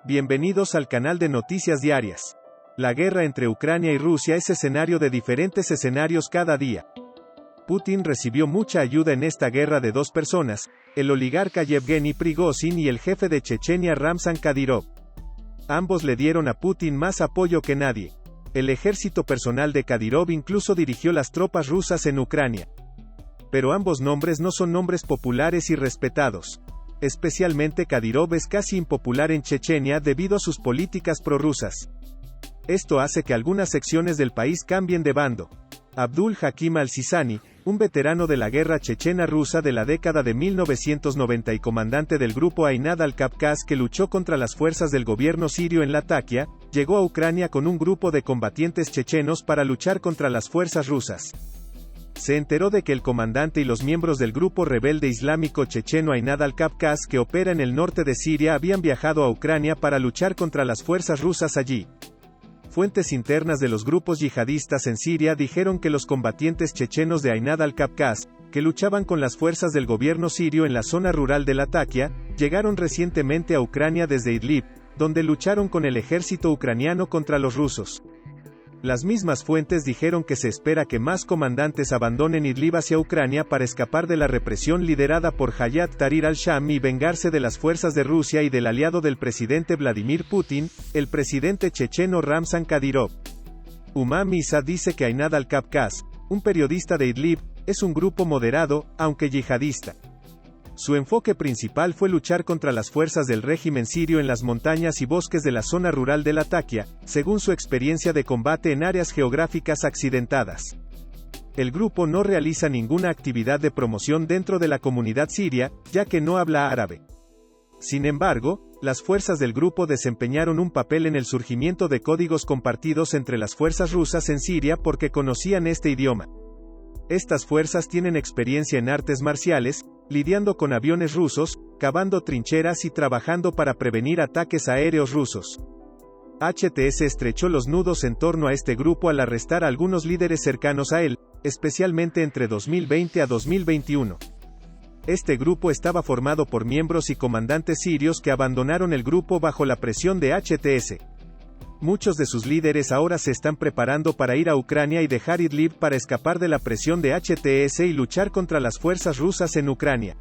Bienvenidos al canal de Noticias Diarias. La guerra entre Ucrania y Rusia es escenario de diferentes escenarios cada día. Putin recibió mucha ayuda en esta guerra de dos personas, el oligarca Yevgeny Prigozhin y el jefe de Chechenia Ramzan Kadyrov. Ambos le dieron a Putin más apoyo que nadie. El ejército personal de Kadyrov incluso dirigió las tropas rusas en Ucrania. Pero ambos nombres no son nombres populares y respetados. Especialmente Kadyrov es casi impopular en Chechenia debido a sus políticas prorrusas. Esto hace que algunas secciones del país cambien de bando. Abdul Hakim al-Sisani, un veterano de la guerra chechena rusa de la década de 1990 y comandante del grupo Ainad al-Kavkaz que luchó contra las fuerzas del gobierno sirio en Latakia, llegó a Ucrania con un grupo de combatientes chechenos para luchar contra las fuerzas rusas. Se enteró de que el comandante y los miembros del grupo rebelde islámico checheno Ainad al-Kavkaz que opera en el norte de Siria habían viajado a Ucrania para luchar contra las fuerzas rusas allí. Fuentes internas de los grupos yihadistas en Siria dijeron que los combatientes chechenos de Ainad al-Kavkaz, que luchaban con las fuerzas del gobierno sirio en la zona rural de Latakia, llegaron recientemente a Ucrania desde Idlib, donde lucharon con el ejército ucraniano contra los rusos. Las mismas fuentes dijeron que se espera que más comandantes abandonen Idlib hacia Ucrania para escapar de la represión liderada por Hayat Tahrir al-Sham y vengarse de las fuerzas de Rusia y del aliado del presidente Vladimir Putin, el presidente checheno Ramzan Kadyrov. Umam Isa dice que Ainad al-Kavkaz, un periodista de Idlib, es un grupo moderado, aunque yihadista. Su enfoque principal fue luchar contra las fuerzas del régimen sirio en las montañas y bosques de la zona rural de Latakia, según su experiencia de combate en áreas geográficas accidentadas. El grupo no realiza ninguna actividad de promoción dentro de la comunidad siria, ya que no habla árabe. Sin embargo, las fuerzas del grupo desempeñaron un papel en el surgimiento de códigos compartidos entre las fuerzas rusas en Siria porque conocían este idioma. Estas fuerzas tienen experiencia en artes marciales, lidiando con aviones rusos, cavando trincheras y trabajando para prevenir ataques aéreos rusos. HTS estrechó los nudos en torno a este grupo al arrestar a algunos líderes cercanos a él, especialmente entre 2020 a 2021. Este grupo estaba formado por miembros y comandantes sirios que abandonaron el grupo bajo la presión de HTS. Muchos de sus líderes ahora se están preparando para ir a Ucrania y dejar Idlib para escapar de la presión de HTS y luchar contra las fuerzas rusas en Ucrania.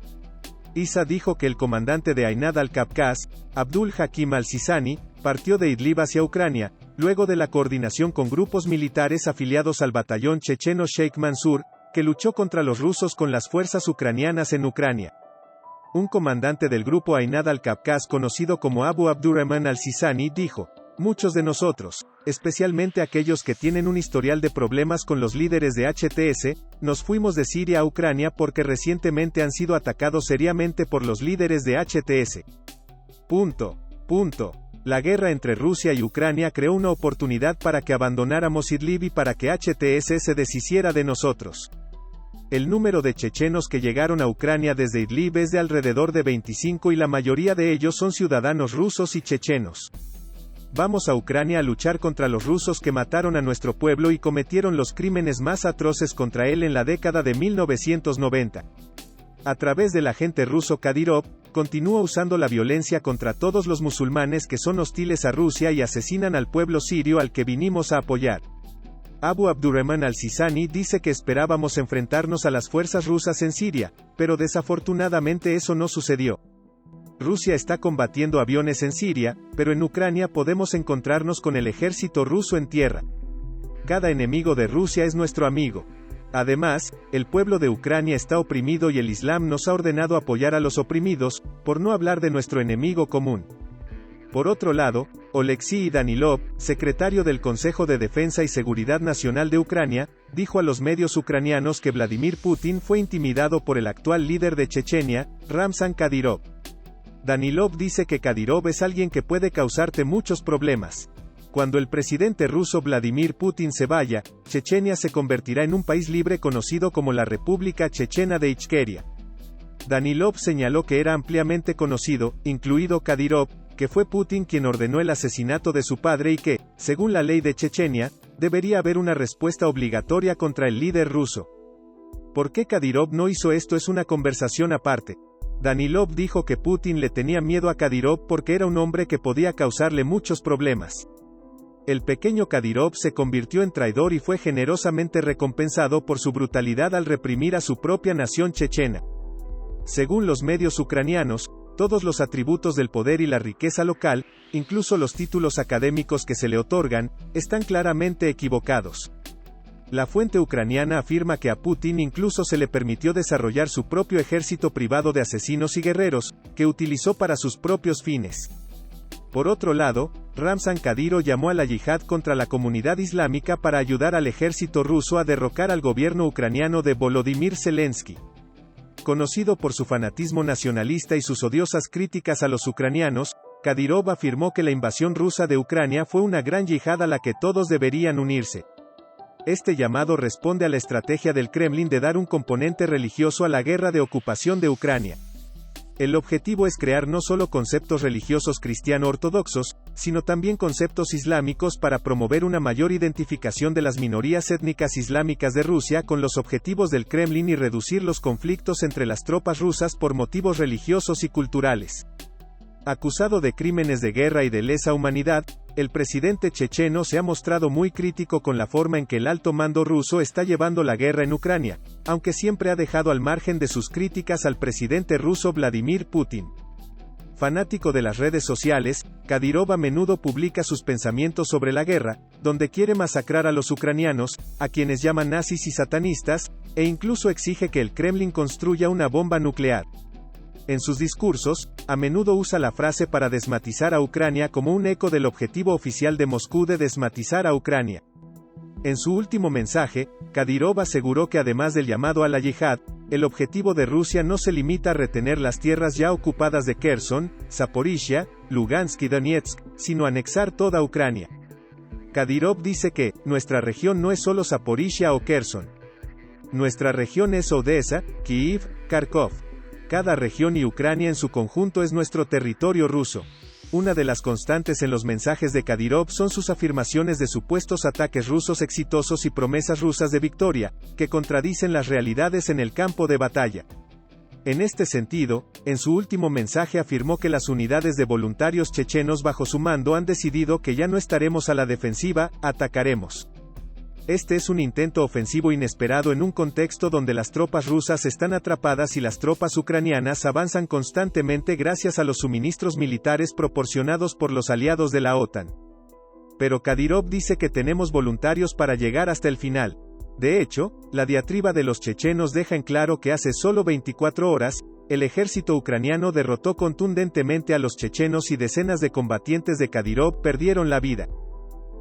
Isa dijo que el comandante de Ainad al-Kavkaz, Abdul Hakim al-Sisani, partió de Idlib hacia Ucrania, luego de la coordinación con grupos militares afiliados al batallón checheno Sheikh Mansur, que luchó contra los rusos con las fuerzas ucranianas en Ucrania. Un comandante del grupo Ainad al-Kavkaz conocido como Abu Abdurrahman al-Sisani dijo: "Muchos de nosotros, especialmente aquellos que tienen un historial de problemas con los líderes de HTS, nos fuimos de Siria a Ucrania porque recientemente han sido atacados seriamente por los líderes de HTS. La guerra entre Rusia y Ucrania creó una oportunidad para que abandonáramos Idlib y para que HTS se deshiciera de nosotros. El número de chechenos que llegaron a Ucrania desde Idlib es de alrededor de 25 y la mayoría de ellos son ciudadanos rusos y chechenos. Vamos a Ucrania a luchar contra los rusos que mataron a nuestro pueblo y cometieron los crímenes más atroces contra él en la década de 1990. A través del agente ruso Kadyrov, continúa usando la violencia contra todos los musulmanes que son hostiles a Rusia y asesinan al pueblo sirio al que vinimos a apoyar". Abu Abdurrahman al-Sisani dice que esperábamos enfrentarnos a las fuerzas rusas en Siria, pero desafortunadamente eso no sucedió. Rusia está combatiendo aviones en Siria, pero en Ucrania podemos encontrarnos con el ejército ruso en tierra. Cada enemigo de Rusia es nuestro amigo. Además, el pueblo de Ucrania está oprimido y el Islam nos ha ordenado apoyar a los oprimidos, por no hablar de nuestro enemigo común. Por otro lado, Oleksiy Danilov, secretario del Consejo de Defensa y Seguridad Nacional de Ucrania, dijo a los medios ucranianos que Vladimir Putin fue intimidado por el actual líder de Chechenia, Ramzan Kadyrov. Danilov dice que Kadyrov es alguien que puede causarte muchos problemas. Cuando el presidente ruso Vladimir Putin se vaya, Chechenia se convertirá en un país libre conocido como la República Chechena de Ichkeria. Danilov señaló que era ampliamente conocido, incluido Kadyrov, que fue Putin quien ordenó el asesinato de su padre y que, según la ley de Chechenia, debería haber una respuesta obligatoria contra el líder ruso. ¿Por qué Kadyrov no hizo esto? Es una conversación aparte. Danilov dijo que Putin le tenía miedo a Kadyrov porque era un hombre que podía causarle muchos problemas. El pequeño Kadyrov se convirtió en traidor y fue generosamente recompensado por su brutalidad al reprimir a su propia nación chechena. Según los medios ucranianos, todos los atributos del poder y la riqueza local, incluso los títulos académicos que se le otorgan, están claramente equivocados. La fuente ucraniana afirma que a Putin incluso se le permitió desarrollar su propio ejército privado de asesinos y guerreros, que utilizó para sus propios fines. Por otro lado, Ramzan Kadyrov llamó a la yihad contra la comunidad islámica para ayudar al ejército ruso a derrocar al gobierno ucraniano de Volodymyr Zelensky. Conocido por su fanatismo nacionalista y sus odiosas críticas a los ucranianos, Kadyrov afirmó que la invasión rusa de Ucrania fue una gran yihad a la que todos deberían unirse. Este llamado responde a la estrategia del Kremlin de dar un componente religioso a la guerra de ocupación de Ucrania. El objetivo es crear no solo conceptos religiosos cristiano-ortodoxos, sino también conceptos islámicos para promover una mayor identificación de las minorías étnicas islámicas de Rusia con los objetivos del Kremlin y reducir los conflictos entre las tropas rusas por motivos religiosos y culturales. Acusado de crímenes de guerra y de lesa humanidad, el presidente checheno se ha mostrado muy crítico con la forma en que el alto mando ruso está llevando la guerra en Ucrania, aunque siempre ha dejado al margen de sus críticas al presidente ruso Vladimir Putin. Fanático de las redes sociales, Kadyrov a menudo publica sus pensamientos sobre la guerra, donde quiere masacrar a los ucranianos, a quienes llama nazis y satanistas, e incluso exige que el Kremlin construya una bomba nuclear. En sus discursos, a menudo usa la frase para desmatizar a Ucrania como un eco del objetivo oficial de Moscú de desmatizar a Ucrania. En su último mensaje, Kadyrov aseguró que además del llamado a la yihad, el objetivo de Rusia no se limita a retener las tierras ya ocupadas de Kherson, Zaporizhia, Lugansk y Donetsk, sino anexar toda Ucrania. Kadyrov dice que, nuestra región no es solo Zaporizhia o Kherson. Nuestra región es Odessa, Kiev, Kharkov. Cada región y Ucrania en su conjunto es nuestro territorio ruso. Una de las constantes en los mensajes de Kadyrov son sus afirmaciones de supuestos ataques rusos exitosos y promesas rusas de victoria, que contradicen las realidades en el campo de batalla. En este sentido, en su último mensaje afirmó que las unidades de voluntarios chechenos bajo su mando han decidido que ya no estaremos a la defensiva, atacaremos. Este es un intento ofensivo inesperado en un contexto donde las tropas rusas están atrapadas y las tropas ucranianas avanzan constantemente gracias a los suministros militares proporcionados por los aliados de la OTAN. Pero Kadyrov dice que tenemos voluntarios para llegar hasta el final. De hecho, la diatriba de los chechenos deja en claro que hace solo 24 horas, el ejército ucraniano derrotó contundentemente a los chechenos y decenas de combatientes de Kadyrov perdieron la vida.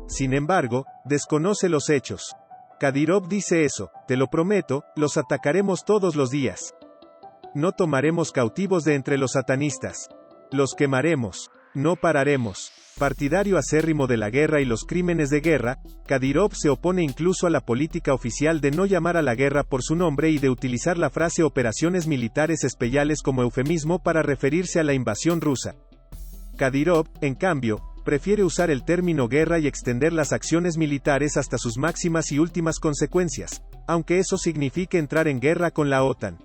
Sin embargo, desconoce los hechos. Kadyrov dice eso, te lo prometo, los atacaremos todos los días. No tomaremos cautivos de entre los satanistas. Los quemaremos. No pararemos. Partidario acérrimo de la guerra y los crímenes de guerra, Kadyrov se opone incluso a la política oficial de no llamar a la guerra por su nombre y de utilizar la frase operaciones militares especiales como eufemismo para referirse a la invasión rusa. Kadyrov, en cambio, prefiere usar el término guerra y extender las acciones militares hasta sus máximas y últimas consecuencias, aunque eso signifique entrar en guerra con la OTAN.